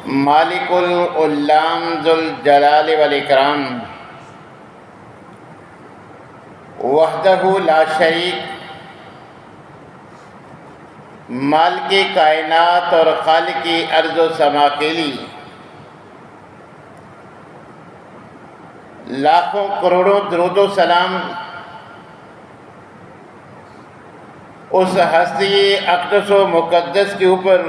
مالک العلام ذو الجلال والاکرام وحدہ لا شریک، مالک کائنات اور خالق ارض و سما کے لیے لاکھوں کروڑوں درود و سلام اس ہستی اقدس و مقدس کے اوپر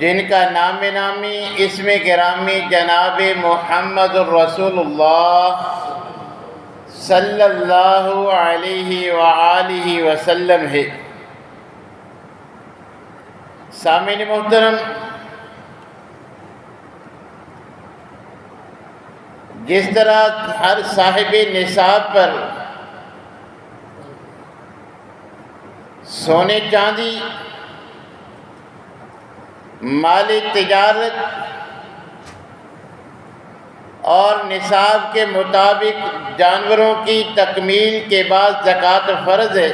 جن کا نام نامی اسم گرامی جناب محمد الرسول اللہ صلی اللہ علیہ وآلہ وسلم ہے۔ سامعین محترم، جس طرح ہر صاحب نصاب پر سونے چاندی، مال تجارت اور نصاب کے مطابق جانوروں کی تکمیل کے بعد زکوٰۃ فرض ہے،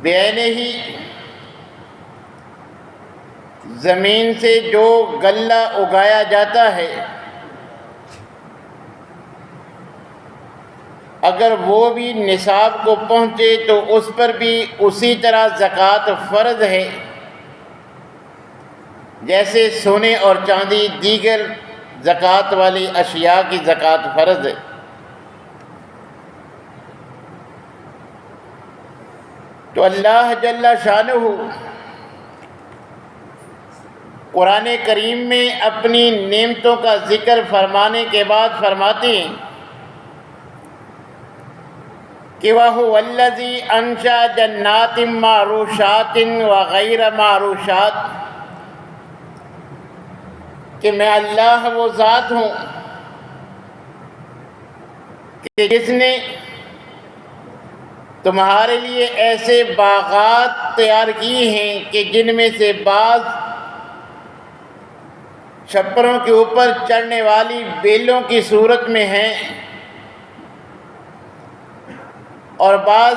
بعینہ ہی زمین سے جو غلہ اگایا جاتا ہے اگر وہ بھی نصاب کو پہنچے تو اس پر بھی اسی طرح زکوٰۃ فرض ہے جیسے سونے اور چاندی دیگر زکوٰۃ والی اشیاء کی زکوٰۃ فرض ہے۔ تو اللہ جل شانہ قرآن کریم میں اپنی نعمتوں کا ذکر فرمانے کے بعد فرماتے ہیں کہ وَهُوَ الَّذِي أَنشَأَ جَنَّاتٍ مَّعْرُوشَاتٍ وَغَيْرَ مَعْرُوشَاتٍ، کہ میں اللہ وہ ذات ہوں کہ جس نے تمہارے لیے ایسے باغات تیار کی ہیں کہ جن میں سے بعض چھپروں کے اوپر چڑھنے والی بیلوں کی صورت میں ہیں اور بعض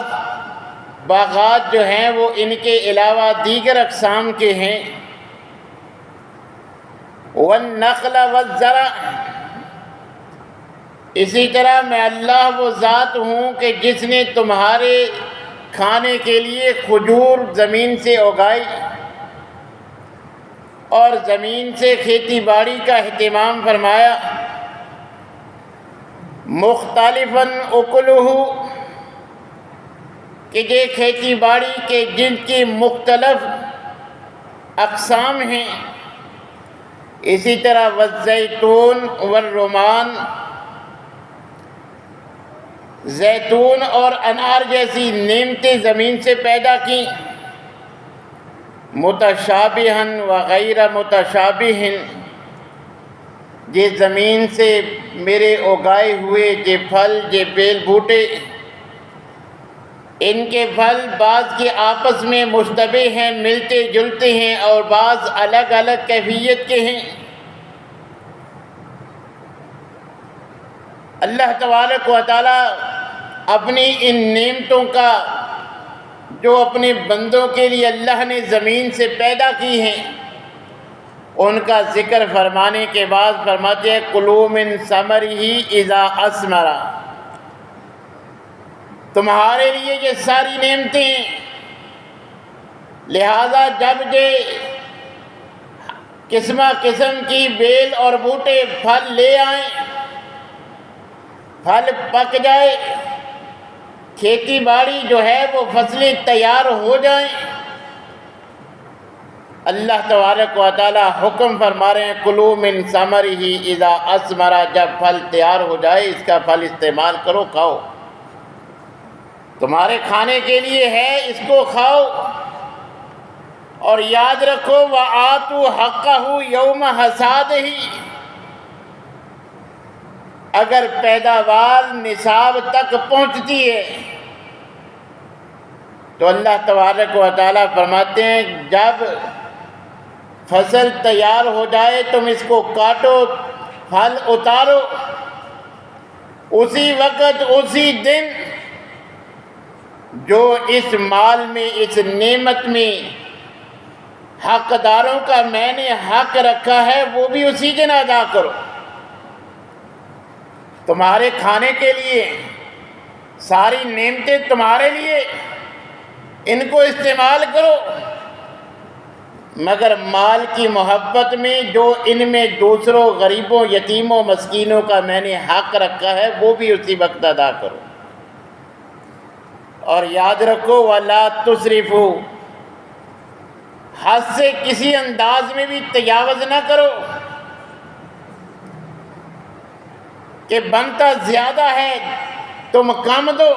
باغات جو ہیں وہ ان کے علاوہ دیگر اقسام کے ہیں۔ وَالنَّخْلَ وَالزَّرْعَ، اسی طرح میں اللہ وہ ذات ہوں کہ جس نے تمہارے کھانے کے لیے کھجور زمین سے اگائی اور زمین سے کھیتی باڑی کا اہتمام فرمایا، مختلفاً اکلہ، کہ یہ کھیتی باڑی کے جن کی مختلف اقسام ہیں، اسی طرح والزیتون والرمان، زیتون اور انار جیسی نعمتیں زمین سے پیدا کی، متشابہن وغیر متشابہن، یہ زمین سے میرے اگائے ہوئے یہ پھل یہ بیل بوٹے، ان کے پھل بعض کے آپس میں مشتبہ ہیں، ملتے جلتے ہیں، اور بعض الگ الگ کیفیت کے ہیں۔ اللہ تبارک و تعالی اپنی ان نعمتوں کا جو اپنے بندوں کے لیے اللہ نے زمین سے پیدا کی ہیں ان کا ذکر فرمانے کے بعد فرماتے ہیں کلوا من ثمرہ اذا اثمر، تمہارے لیے یہ ساری نعمتیں ہیں، لہذا جب یہ قسمہ قسم کی بیل اور بوٹے پھل لے آئیں، پھل پک جائے، کھیتی باڑی جو ہے وہ فصلیں تیار ہو جائیں، اللہ تبارک و تعالی حکم فرما رہے ہیں کلوا من ثمرہ اذا اثمر، جب پھل تیار ہو جائے اس کا پھل استعمال کرو، کھاؤ، تمہارے کھانے کے لیے ہے، اس کو کھاؤ، اور یاد رکھو وَآتُوا حَقَّهُ يَوْمَ حَصَادِهِ، اگر پیداوار نصاب تک پہنچتی ہے تو اللہ تبارک و تعالیٰ فرماتے ہیں جب فصل تیار ہو جائے تم اس کو کاٹو، پھل اتارو، اسی وقت اسی دن جو اس مال میں، اس نعمت میں حقداروں کا میں نے حق رکھا ہے وہ بھی اسی دن ادا کرو۔ تمہارے کھانے کے لیے ساری نعمتیں تمہارے لیے، ان کو استعمال کرو، مگر مال کی محبت میں جو ان میں دوسروں، غریبوں، یتیموں، مسکینوں کا میں نے حق رکھا ہے وہ بھی اسی وقت ادا کرو۔ اور یاد رکھو وَلَا تُسْرِفُوا، حد سے کسی انداز میں بھی تجاوز نہ کرو کہ بنتا زیادہ ہے تم کم دو،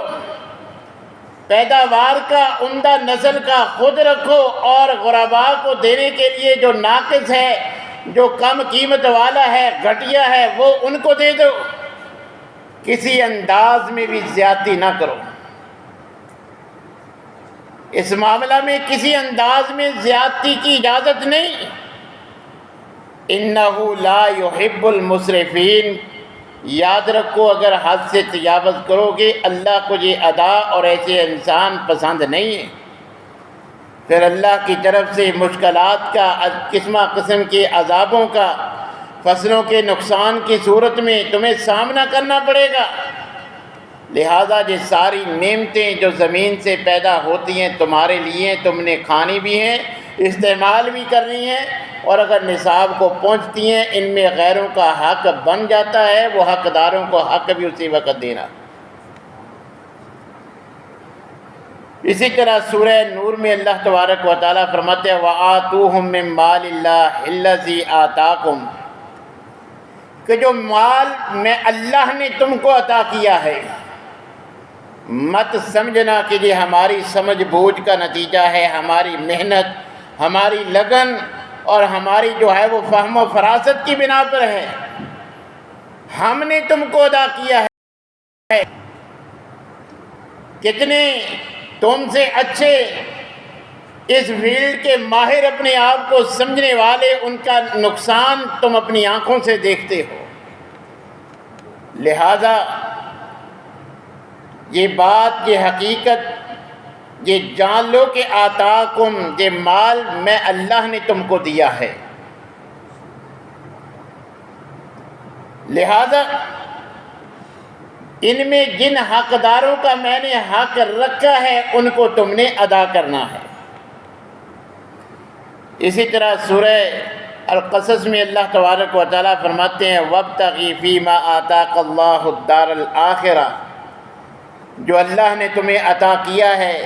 پیداوار کا عمدہ نسل کا خود رکھو، اور غرباء کو دینے کے لیے جو ناقص ہے، جو کم قیمت والا ہے، گھٹیا ہے، وہ ان کو دے دو، کسی انداز میں بھی زیادتی نہ کرو۔ اس معاملہ میں کسی انداز میں زیادتی کی اجازت نہیں۔ اِنَّهُ لَا يُحِبُّ الْمُسْرِفِينَ، یاد رکھو اگر حد سے تجاوز کرو گے اللہ کو یہ ادا اور ایسے انسان پسند نہیں ہے۔ پھر اللہ کی طرف سے مشکلات کا، قسمہ قسم کے عذابوں کا، فصلوں کے نقصان کی صورت میں تمہیں سامنا کرنا پڑے گا۔ لہذا یہ ساری نعمتیں جو زمین سے پیدا ہوتی ہیں تمہارے لیے، تم نے کھانی بھی ہیں، استعمال بھی کرنی ہے، اور اگر نصاب کو پہنچتی ہیں ان میں غیروں کا حق بن جاتا ہے، وہ حقداروں کو حق بھی اسی وقت دینا۔ اسی طرح سورہ نور میں اللہ تبارک و تعالیٰ فرماتے ہیں وَآتُوهُم مِّن مَّالِ اللَّهِ الَّذِي آتَاكُمْ، کہ جو مال میں اللہ نے تم کو عطا کیا ہے، مت سمجھنا کہ یہ ہماری سمجھ بوجھ کا نتیجہ ہے، ہماری محنت، ہماری لگن اور ہماری جو ہے وہ فہم و فراست کی بنا پر ہے۔ ہم نے تم کو عطا کیا ہے۔ کتنے تم سے اچھے اس فیلڈ کے ماہر اپنے آپ کو سمجھنے والے، ان کا نقصان تم اپنی آنکھوں سے دیکھتے ہو۔ لہذا یہ بات، یہ حقیقت یہ جان لو کہ آتاکم، یہ مال میں اللہ نے تم کو دیا ہے۔ لہذا ان میں جن حقداروں کا میں نے حق رکھا ہے ان کو تم نے ادا کرنا ہے۔ اسی طرح سورہ القصص میں اللہ تبارک و تعالیٰ فرماتے ہیں وَابْتَغِ فِي مَا آتَاكَ اللَّهُ الدَّارَ الْآخِرَةَ، جو اللہ نے تمہیں عطا کیا ہے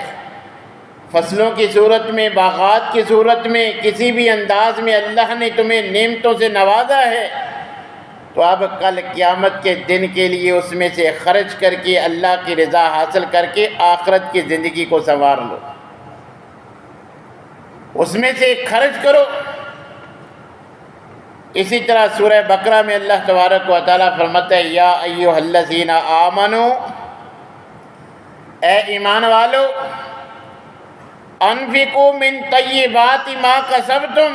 فصلوں کی صورت میں، باغات کی صورت میں، کسی بھی انداز میں اللہ نے تمہیں نعمتوں سے نوازا ہے، تو اب کل قیامت کے دن کے لیے اس میں سے خرچ کر کے اللہ کی رضا حاصل کر کے آخرت کی زندگی کو سنوار لو، اس میں سے خرچ کرو۔ اسی طرح سورہ بقرہ میں اللہ تبارک و تعالیٰ فرماتا ہے یا ایھا الذین آمنوا، اے ایمان والو، انفقوا من طیبات ما کسبتم،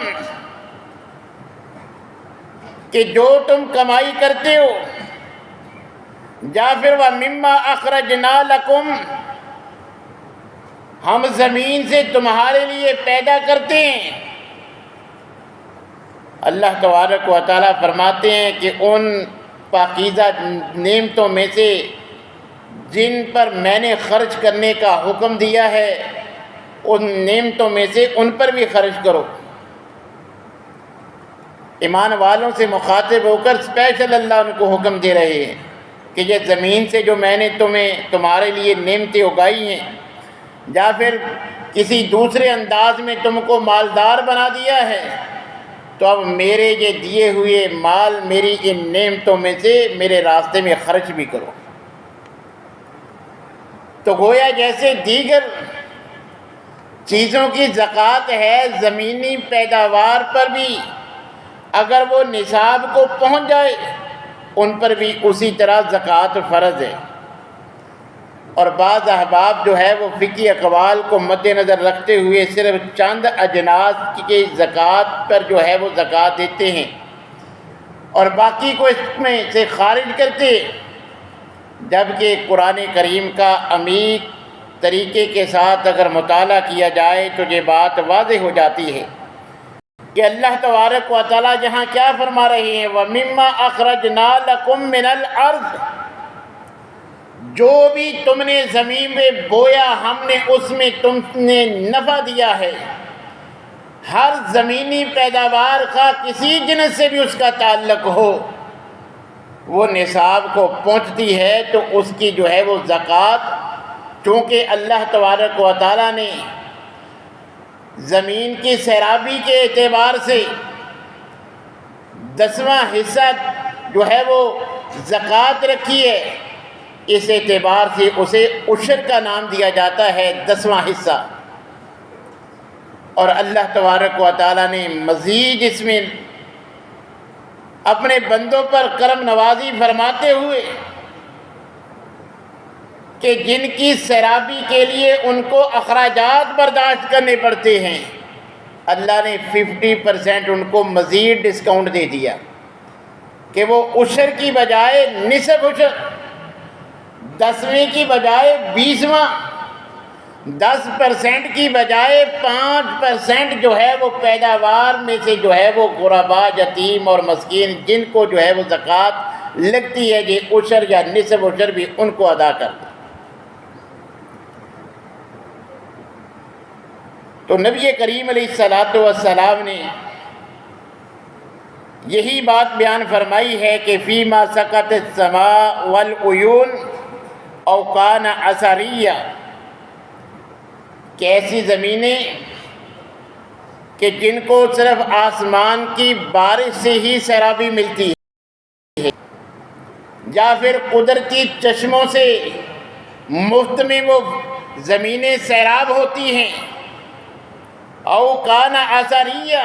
کہ جو تم کمائی کرتے ہو، یا پھر وَمِمَّا أَخْرَجْنَا لَكُمْ، ہم زمین سے تمہارے لیے پیدا کرتے ہیں۔ اللہ تبارک و تعالیٰ فرماتے ہیں کہ ان پاکیزہ نعمتوں میں سے جن پر میں نے خرچ کرنے کا حکم دیا ہے، ان نعمتوں میں سے ان پر بھی خرچ کرو۔ ایمان والوں سے مخاطب ہو کر اسپیشل اللہ ان کو حکم دے رہے ہیں کہ یہ زمین سے جو میں نے تمہارے لیے نعمتیں اگائی ہیں، یا پھر کسی دوسرے انداز میں تم کو مالدار بنا دیا ہے، تو اب میرے یہ دیے ہوئے مال، میری ان نعمتوں میں سے میرے راستے میں خرچ بھی کرو۔ تو گویا جیسے دیگر چیزوں کی زکوٰۃ ہے، زمینی پیداوار پر بھی اگر وہ نصاب کو پہنچ جائے ان پر بھی اسی طرح زکوٰۃ فرض ہے۔ اور بعض احباب جو ہے وہ فقہی اقوال کو مد نظر رکھتے ہوئے صرف چند اجناس کی زکوٰۃ پر جو ہے وہ زکوٰۃ دیتے ہیں اور باقی کو اس میں سے خارج کرتے، جبکہ قرآن کریم کا عمیق طریقے کے ساتھ اگر مطالعہ کیا جائے تو یہ بات واضح ہو جاتی ہے کہ اللہ تبارک و تعالیٰ جہاں کیا فرما رہے ہیں وَمِمَّا أَخْرَجْنَا لَكُم مِّنَ الْأَرْضِ، جو بھی تم نے زمین میں بویا ہم نے اس میں تم نے نفع دیا ہے۔ ہر زمینی پیداوار کا کسی جنس سے بھی اس کا تعلق ہو، وہ نصاب کو پہنچتی ہے تو اس کی جو ہے وہ زکوٰۃ، چونکہ اللہ تبارک و تعالیٰ نے زمین کی سیرابی کے اعتبار سے 10واں حصہ جو ہے وہ زکوٰۃ رکھی ہے، اس اعتبار سے اسے عشر کا نام دیا جاتا ہے، 10واں حصہ۔ اور اللہ تبارک و تعالیٰ نے مزید اس میں اپنے بندوں پر کرم نوازی فرماتے ہوئے کہ جن کی سیرابی کے لیے ان کو اخراجات برداشت کرنے پڑتے ہیں، اللہ نے 50% ان کو مزید ڈسکاؤنٹ دے دیا کہ وہ عشر کی بجائے نصف عشر، 10ویں کی بجائے 20واں، 10% کی بجائے 5% جو ہے وہ پیداوار میں سے جو ہے وہ غربا، یتیم اور مسکین جن کو جو ہے وہ زکوٰۃ لگتی ہے، یہ عشر یا نصف عشر بھی ان کو ادا کرتا۔ تو نبی کریم علیہ الصلاۃ والسلام نے یہی بات بیان فرمائی ہے کہ فیما سقط السماء والعیون او کان عصریہ، کہ ایسی زمینیں کہ جن کو صرف آسمان کی بارش سے ہی سیرابی ملتی ہے، یا پھر قدرتی چشموں سے مفت میں وہ زمینیں سیراب ہوتی ہیں، او کان عصریہ،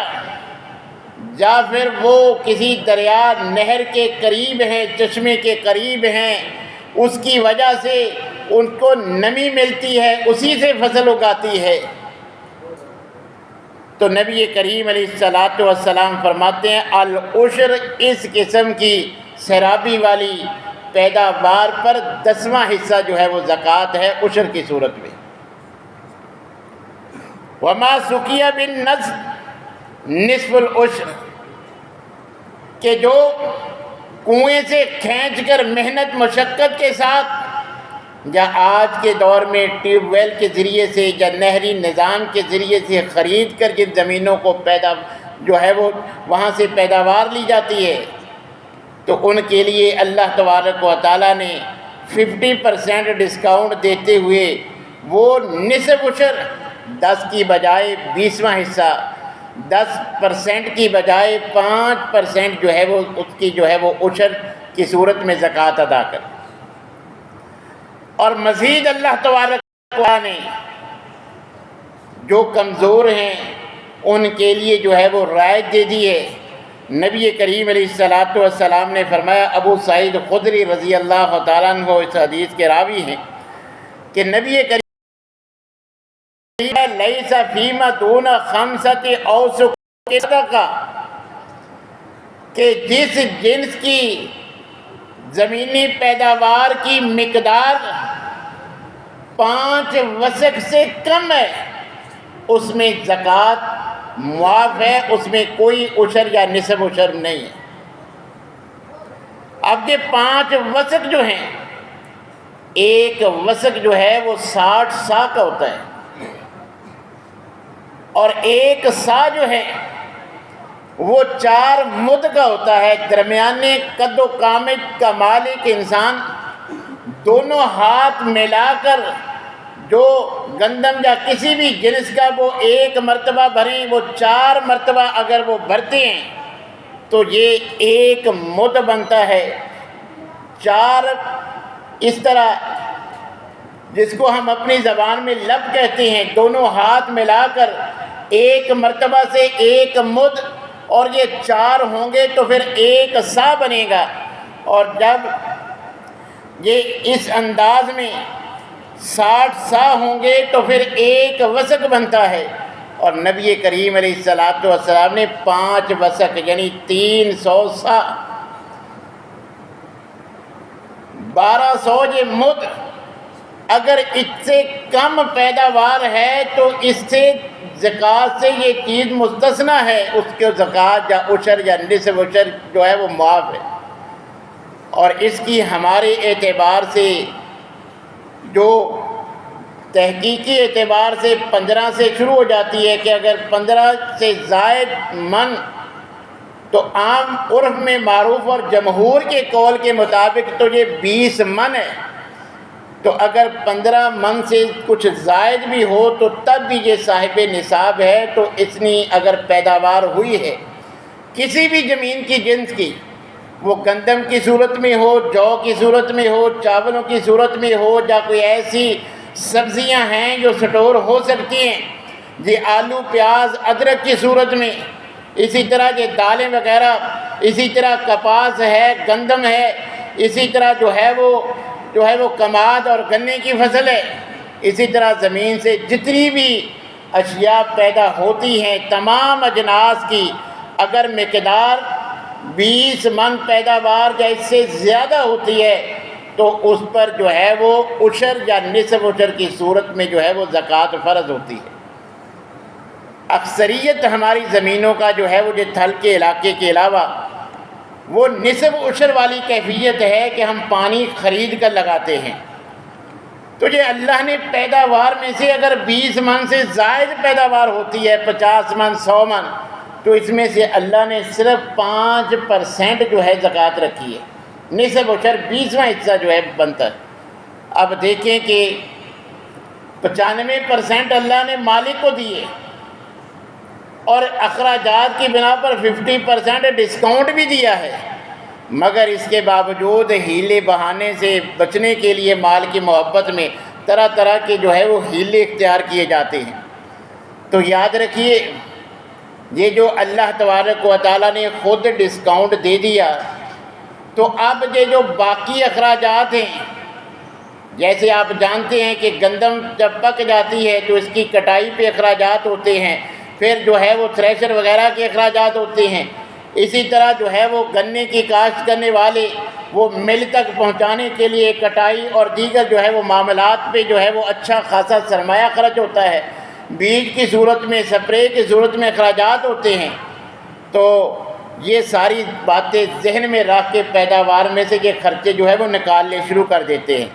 یا پھر وہ کسی دریا نہر کے قریب ہیں، چشمے کے قریب ہیں، اس کی وجہ سے ان کو نمی ملتی ہے، اسی سے فصل اگاتی ہے۔ تو نبی کریم علیہ الصلاۃ والسلام فرماتے ہیں العشر، اس قسم کی سیرابی والی پیداوار پر 10واں حصہ جو ہے وہ زکوٰۃ ہے عشر کی صورت میں۔ وما سقی بالنصب نصف العشر، کہ جو کنویں سے کھینچ کر محنت مشقت کے ساتھ، یا آج کے دور میں ٹیوب ویل کے ذریعے سے یا نہری نظام کے ذریعے سے خرید کر جن زمینوں کو جو ہے وہ وہاں سے پیداوار لی جاتی ہے، تو ان کے لیے اللہ تبارک و تعالیٰ نے 50% ڈسکاؤنٹ دیتے ہوئے وہ نصف عشر، 10 کی بجائے 20واں حصہ، 10% کی بجائے 5% جو ہے وہ اس کی جو ہے وہ عشر کی صورت میں زکوٰۃ ادا کر۔ اور مزید اللہ تبارک و تعالیٰ نے جو کمزور ہیں ان کے لیے جو ہے وہ رعایت دے دی ہے۔ نبی کریم علیہ الصلاۃ والسلام نے فرمایا، ابو سعید خدری رضی اللہ تعالیٰ عنہ اس حدیث کے راوی ہیں کہ نبی کریم لیس فیما دون خمسۃ اوسق صدقہ، کہ جس جنس کی زمینی پیداوار کی مقدار 5 وسق سے کم ہے اس میں زکوٰۃ معاف ہے، اس میں کوئی عشر یا نصف عشر نہیں ہے۔ اب یہ 5 وسق جو ہیں، ایک وسق جو ہے وہ 60 سا کا ہوتا ہے، اور ایک سا جو ہے وہ 4 مد کا ہوتا ہے۔ درمیانے قد و قامت کا مالک انسان دونوں ہاتھ ملا کر جو گندم یا کسی بھی جنس کا وہ ایک مرتبہ بھریں، وہ 4 مرتبہ اگر وہ بھرتے ہیں تو یہ ایک مد بنتا ہے۔ 4 اس طرح جس کو ہم اپنی زبان میں لب کہتے ہیں، دونوں ہاتھ ملا کر ایک مرتبہ سے ایک مد، اور یہ 4 ہوں گے تو پھر ایک سا بنے گا، اور جب یہ اس انداز میں 60 سا ہوں گے تو پھر ایک وسق بنتا ہے۔ اور نبی کریم علیہ الصلاۃ والسلام نے 5 وسق یعنی 300 سا، 1200 یہ مد، اگر اس سے کم پیداوار ہے تو اس سے زکوٰۃ سے یہ چیز مستثنیٰ ہے، اس کے زکوٰۃ یا عشر یا نصف عشر جو ہے وہ معاف ہے۔ اور اس کی ہمارے اعتبار سے جو تحقیقی اعتبار سے 15 سے شروع ہو جاتی ہے کہ اگر 15 سے زائد من، تو عام عرف میں معروف اور جمہور کے قول کے مطابق تو یہ 20 من ہے، تو اگر 15 من سے کچھ زائد بھی ہو تو تب بھی یہ صاحب نصاب ہے۔ تو اتنی اگر پیداوار ہوئی ہے کسی بھی زمین کی جنس کی، وہ گندم کی صورت میں ہو، جو کی صورت میں ہو، چاولوں کی صورت میں ہو، یا کوئی ایسی سبزیاں ہیں جو سٹور ہو سکتی ہیں، یہ آلو پیاز ادرک کی صورت میں، اسی طرح یہ دالیں وغیرہ، اسی طرح کپاس ہے، گندم ہے، اسی طرح جو ہے وہ کماد اور گنے کی فصل ہے، اسی طرح زمین سے جتنی بھی اشیاء پیدا ہوتی ہیں تمام اجناس کی اگر مقدار 20 من پیداوار یا اس سے زیادہ ہوتی ہے تو اس پر جو ہے وہ عشر یا نصف عشر کی صورت میں جو ہے وہ زکوٰۃ فرض ہوتی ہے۔ اکثریت ہماری زمینوں کا جو ہے وہ جو تھل کے علاقے کے علاوہ وہ نصف عشر والی کیفیت ہے کہ ہم پانی خرید کر لگاتے ہیں۔ تو یہ اللہ نے پیداوار میں سے اگر 20 من سے زائد پیداوار ہوتی ہے، 50 من 100 من، تو اس میں سے اللہ نے صرف 5% جو ہے زکوٰۃ رکھی ہے، نصف عشر 20واں حصہ جو ہے بنتا ہے۔ اب دیکھیں کہ 95% اللہ نے مالک کو دیے اور اخراجات کی بنا پر 50% ڈسکاؤنٹ بھی دیا ہے، مگر اس کے باوجود ہیلے بہانے سے بچنے کے لیے مال کی محبت میں طرح طرح کے جو ہے وہ ہیلے اختیار کیے جاتے ہیں۔ تو یاد رکھیے، یہ جو اللہ تبارک و تعالیٰ نے خود ڈسکاؤنٹ دے دیا، تو اب یہ جو باقی اخراجات ہیں، جیسے آپ جانتے ہیں کہ گندم جب پک جاتی ہے تو اس کی کٹائی پہ اخراجات ہوتے ہیں، پھر جو ہے وہ تھریشر وغیرہ کے اخراجات ہوتے ہیں، اسی طرح جو ہے وہ گنے کی کاشت کرنے والے وہ مل تک پہنچانے کے لیے کٹائی اور دیگر جو ہے وہ معاملات پہ جو ہے وہ اچھا خاصا سرمایہ خرچ ہوتا ہے، بیج کی صورت میں، سپرے کی صورت میں اخراجات ہوتے ہیں۔ تو یہ ساری باتیں ذہن میں رکھ کے پیداوار میں سے یہ خرچے جو ہے وہ نکالنے شروع کر دیتے ہیں،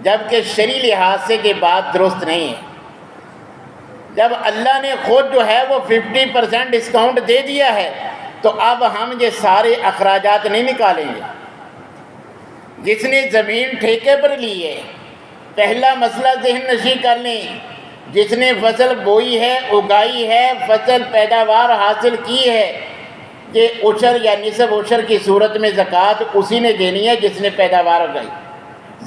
جبکہ شرعی لحاظ سے یہ بات درست نہیں ہے۔ جب اللہ نے خود جو ہے وہ 50% ڈسکاؤنٹ دے دیا ہے تو اب ہم یہ سارے اخراجات نہیں نکالیں گے۔ جس نے زمین ٹھیکے پر لی ہے، پہلا مسئلہ ذہن نشین کر لیں، جس نے فصل بوئی ہے، اگائی ہے، فصل پیداوار حاصل کی ہے، یہ عشر یا نصف عشر کی صورت میں زکوٰۃ اسی نے دینی ہے جس نے پیداوار اگائی،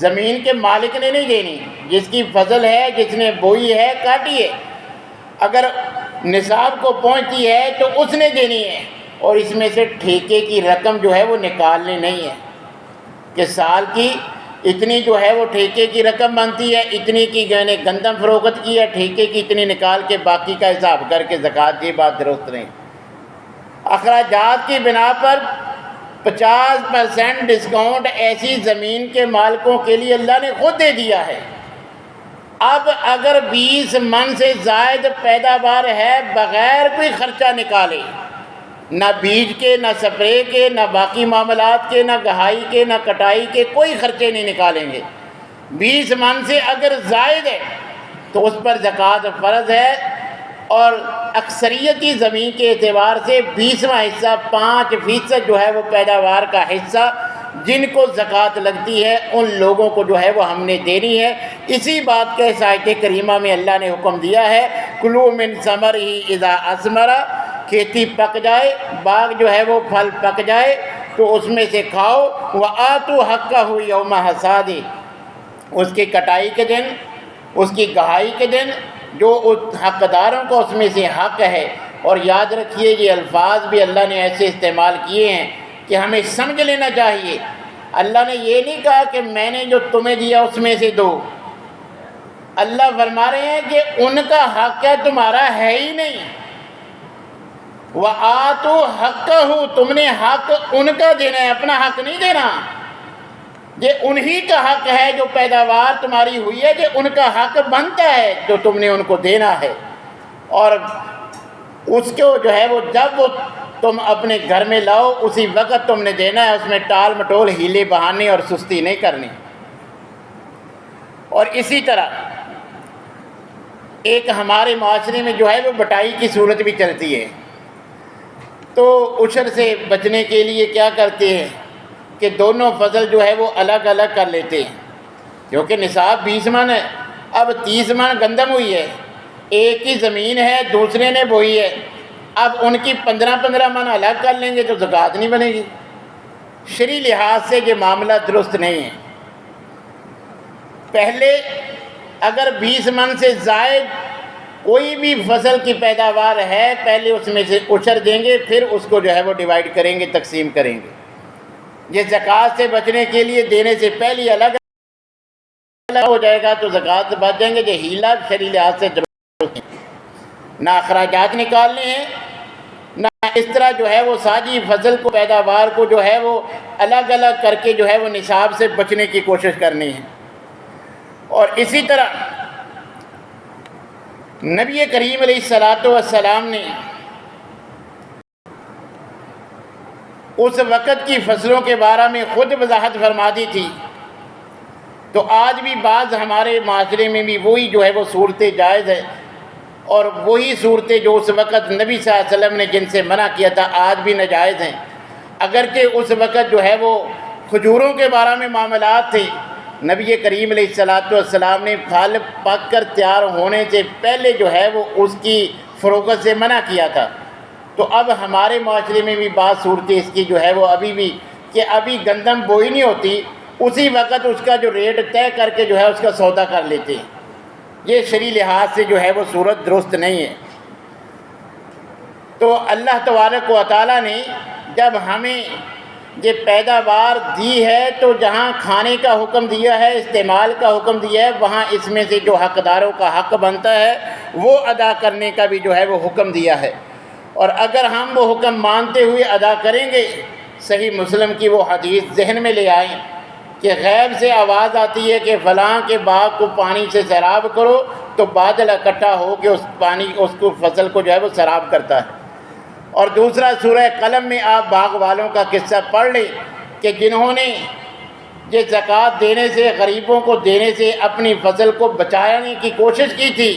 زمین کے مالک نے نہیں دینی۔ جس کی فصل ہے، جس نے بوئی ہے، کاٹی ہے، اگر نصاب کو پہنچتی ہے تو اس نے دینی ہے، اور اس میں سے ٹھیکے کی رقم جو ہے وہ نکالنی نہیں ہے کہ سال کی اتنی جو ہے وہ ٹھیکے کی رقم بنتی ہے، اتنی کی میں نے گندم فروخت کی ہے، ٹھیکے کی اتنی نکال کے باقی کا حساب کر کے زکوٰۃ دی، بات درست نہیں۔ اخراجات کی بنا پر 50% ڈسکاؤنٹ ایسی زمین کے مالکوں کے لیے اللہ نے خود دے دیا ہے۔ اب اگر 20 من سے زائد پیداوار ہے، بغیر کوئی خرچہ نکالے، نہ بیج کے، نہ سپرے کے، نہ باقی معاملات کے، نہ گہائی کے، نہ کٹائی کے، کوئی خرچے نہیں نکالیں گے، 20 من سے اگر زائد ہے تو اس پر زکوٰۃ فرض ہے، اور اکثریتی زمین کے اعتبار سے 20واں حصہ 5% جو ہے وہ پیداوار کا حصہ جن کو زکوٰۃ لگتی ہے ان لوگوں کو جو ہے وہ ہم نے دینی ہے۔ اسی بات کے اس آیت کریمہ میں اللہ نے حکم دیا ہے، کلوا من ثمرہ اذا اثمر، کھیتی پک جائے، باغ جو ہے وہ پھل پک جائے تو اس میں سے کھاؤ، وآتوا حقہ یوم حصادہ، اس کی کٹائی کے دن، اس کی گہائی کے دن جو حقداروں کو اس میں سے حق ہے۔ اور یاد رکھیے یہ الفاظ بھی اللہ نے ایسے استعمال کیے ہیں کہ ہمیں سمجھ لینا چاہیے۔ اللہ نے یہ نہیں کہا کہ میں نے جو تمہیں دیا اس میں سے دو، اللہ فرما رہے ہیں کہ ان کا حق ہے، تمہارا ہے ہی نہیں۔ وآتوا حقہ، تم نے حق ان کا دینا ہے، اپنا حق نہیں دینا۔ یہ انہی کا حق ہے جو پیداوار تمہاری ہوئی ہے، یہ ان کا حق بنتا ہے جو تم نے ان کو دینا ہے۔ اور اس کو جو ہے وہ جب وہ تم اپنے گھر میں لاؤ اسی وقت تم نے دینا ہے، اس میں ٹال مٹول، ہیلے بہانے اور سستی نہیں کرنی۔ اور اسی طرح ایک ہمارے معاشرے میں جو ہے وہ بٹائی کی صورت بھی چلتی ہے، تو عشر سے بچنے کے لیے کیا کرتے ہیں کہ دونوں فصل جو ہے وہ الگ الگ کر لیتے ہیں، کیونکہ نصاب 20 من ہے، اب 30 من گندم ہوئی ہے، ایک ہی زمین ہے، دوسرے نے بوئی ہے، اب ان کی 15 من الگ کر لیں گے تو زکوٰۃ نہیں بنے گی۔ شرعی لحاظ سے یہ معاملہ درست نہیں ہے۔ پہلے اگر 20 من سے زائد کوئی بھی فصل کی پیداوار ہے، پہلے اس میں سے عشر دیں گے، پھر اس کو جو ہے وہ ڈیوائیڈ کریں گے، تقسیم کریں گے۔ یہ زکوٰۃ سے بچنے کے لیے دینے سے پہلے الگ ہو جائے گا تو زکوٰۃ سے بچ جائیں گے۔ یہ ہیلا شرعی لحاظ سے درست ہے، نہ اخراجات نکالنے ہیں، نہ اس طرح جو ہے وہ ساری فصل کو، پیداوار کو جو ہے وہ الگ الگ کر کے جو ہے وہ نصاب سے بچنے کی کوشش کرنی ہے۔ اور اسی طرح نبی کریم علیہ السلام نے اس وقت کی فصلوں کے بارے میں خود وضاحت فرما دی تھی، تو آج بھی بعض ہمارے معاشرے میں بھی وہی جو ہے وہ صورتیں جائز ہے، اور وہی صورتیں جو اس وقت نبی صلی اللہ علیہ وسلم نے جن سے منع کیا تھا آج بھی ناجائز ہیں۔ اگرچہ اس وقت جو ہے وہ کھجوروں کے بارے میں معاملات تھے، نبی کریم علیہ السلام نے پھل پک کر تیار ہونے سے پہلے جو ہے وہ اس کی فروخت سے منع کیا تھا۔ تو اب ہمارے معاشرے میں بھی بعض صورتیں اس کی جو ہے وہ ابھی بھی، کہ ابھی گندم بوئی نہیں ہوتی، اسی وقت اس کا جو ریٹ طے کر کے جو ہے اس کا سودا کر لیتے ہیں۔ یہ شرعی لحاظ سے جو ہے وہ صورت درست نہیں ہے۔ تو اللہ تبارک و تعالیٰ نے جب ہمیں یہ پیداوار دی ہے تو جہاں کھانے کا حکم دیا ہے، استعمال کا حکم دیا ہے، وہاں اس میں سے جو حقداروں کا حق بنتا ہے وہ ادا کرنے کا بھی جو ہے وہ حکم دیا ہے۔ اور اگر ہم وہ حکم مانتے ہوئے ادا کریں گے، صحیح مسلم کی وہ حدیث ذہن میں لے آئیں کہ غیب سے آواز آتی ہے کہ فلاں کے باغ کو پانی سے سیراب کرو، تو بادل اکٹھا ہو کے اس کو فصل کو جو ہے وہ سیراب کرتا ہے۔ اور دوسرا سورہ قلم میں آپ باغ والوں کا قصہ پڑھ لیں کہ جنہوں نے یہ زکوٰۃ دینے سے، غریبوں کو دینے سے اپنی فصل کو بچانے کی کوشش کی تھی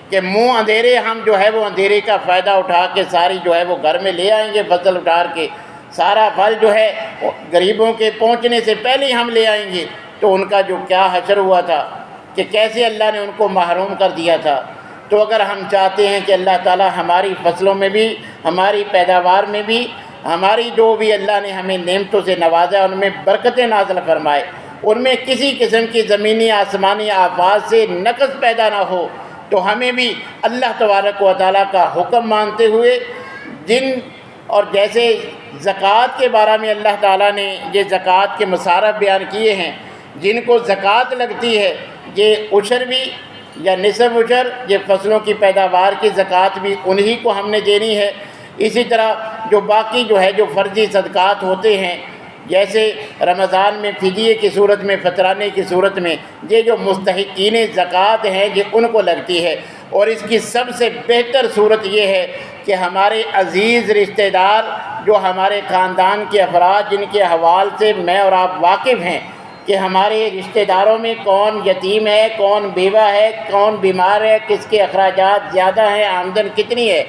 کہ منہ اندھیرے ہم جو ہے وہ اندھیرے کا فائدہ اٹھا کے ساری جو ہے وہ گھر میں لے آئیں گے، فصل اٹھا کے سارا پھل جو ہے غریبوں کے پہنچنے سے پہلے ہی ہم لے آئیں گے، تو ان کا جو کیا حشر ہوا تھا کہ کیسے اللہ نے ان کو محروم کر دیا تھا۔ تو اگر ہم چاہتے ہیں کہ اللہ تعالی ہماری فصلوں میں بھی، ہماری پیداوار میں بھی، ہماری جو بھی اللہ نے ہمیں نعمتوں سے نوازا ان میں برکتیں نازل فرمائے، ان میں کسی قسم کی زمینی آسمانی آفات سے نقص پیدا نہ ہو، تو ہمیں بھی اللہ تبارک و تعالیٰ کا حکم مانتے ہوئے اور جیسے زکوٰۃ کے بارے میں اللہ تعالیٰ نے یہ زکوٰۃ کے مصارف بیان کیے ہیں، جن کو زکوٰۃ لگتی ہے، یہ عشر بھی یا نصف عشر، یہ فصلوں کی پیداوار کی زکوٰۃ بھی انہی کو ہم نے دینی ہے۔ اسی طرح جو باقی جو ہے جو فرضی صدقات ہوتے ہیں، جیسے رمضان میں فدیے کی صورت میں، فطرانے کی صورت میں، یہ جو مستحقین زکوٰۃ ہیں یہ ان کو لگتی ہے۔ اور اس کی سب سے بہتر صورت یہ ہے کہ ہمارے عزیز رشتہ دار، جو ہمارے خاندان کے افراد جن کے حوال سے میں اور آپ واقف ہیں کہ ہمارے رشتہ داروں میں کون یتیم ہے، کون بیوہ ہے، کون بیمار ہے، کس کے اخراجات زیادہ ہیں، آمدن کتنی ہے،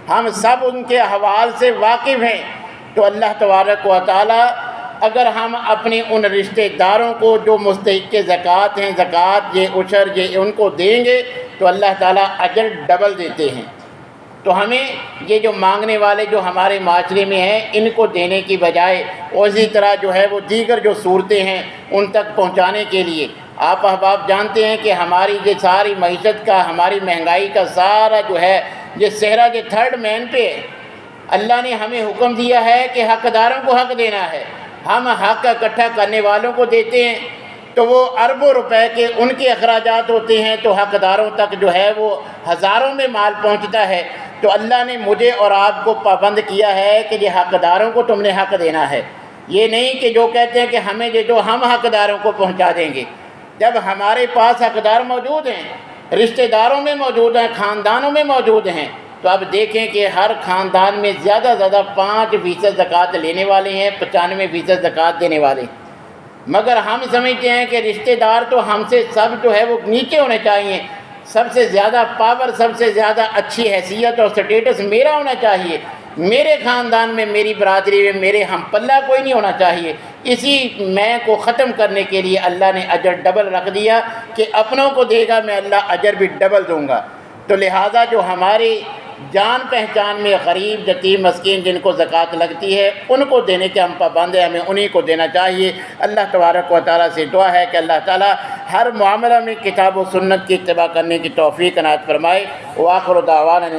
ہم سب ان کے حوال سے واقف ہیں۔ تو اللہ تبارک و تعالی اگر ہم اپنے ان رشتہ داروں کو جو مستحق زکوٰۃ ہیں، زکوٰۃ یہ عشر یہ ان کو دیں گے تو اللہ تعالیٰ اجر ڈبل دیتے ہیں۔ تو ہمیں یہ جو مانگنے والے جو ہمارے معاشرے میں ہیں ان کو دینے کی بجائے اسی طرح جو ہے وہ دیگر جو صورتیں ہیں ان تک پہنچانے کے لیے، آپ احباب جانتے ہیں کہ ہماری یہ ساری معیشت کا، ہماری مہنگائی کا سارا جو ہے یہ صحرا یہ تھرڈ مین پہ ہے۔ اللہ نے ہمیں حکم دیا ہے کہ حقداروں کو حق دینا ہے، ہم حق اکٹھا کرنے والوں کو دیتے ہیں تو وہ اربوں روپے کے ان کے اخراجات ہوتے ہیں، تو حقداروں تک جو ہے وہ ہزاروں میں مال پہنچتا ہے۔ تو اللہ نے مجھے اور آپ کو پابند کیا ہے کہ یہ حقداروں کو تم نے حق دینا ہے، یہ نہیں کہ جو کہتے ہیں کہ ہمیں دے دو ہم حقداروں کو پہنچا دیں گے۔ جب ہمارے پاس حقدار موجود ہیں، رشتہ داروں میں موجود ہیں، خاندانوں میں موجود ہیں، تو اب دیکھیں کہ ہر خاندان میں زیادہ زیادہ 5% زکوٰۃ لینے والے ہیں، 95% زکوٰۃ دینے والے ہیں۔ مگر ہم سمجھتے ہیں کہ رشتہ دار تو ہم سے سب جو ہے وہ نیچے ہونے چاہیے، سب سے زیادہ پاور، سب سے زیادہ اچھی حیثیت اور سٹیٹس میرا ہونا چاہیے، میرے خاندان میں، میری برادری میں میرے ہم پلہ کوئی نہیں ہونا چاہیے۔ اسی میں کو ختم کرنے کے لیے اللہ نے اجر ڈبل رکھ دیا کہ اپنوں کو دے گا میں اللہ اجر بھی ڈبل دوں گا۔ تو لہٰذا جو ہماری جان پہچان میں غریب، یتیم، مسکین جن کو زکوٰۃ لگتی ہے ان کو دینے کے ہم پابند ہیں، ہمیں انہی کو دینا چاہیے۔ اللہ تبارک و تعالیٰ سے دعا ہے کہ اللہ تعالیٰ ہر معاملہ میں کتاب و سنت کی اتباع کرنے کی توفیق عنایت فرمائے۔ وآخر دعوانا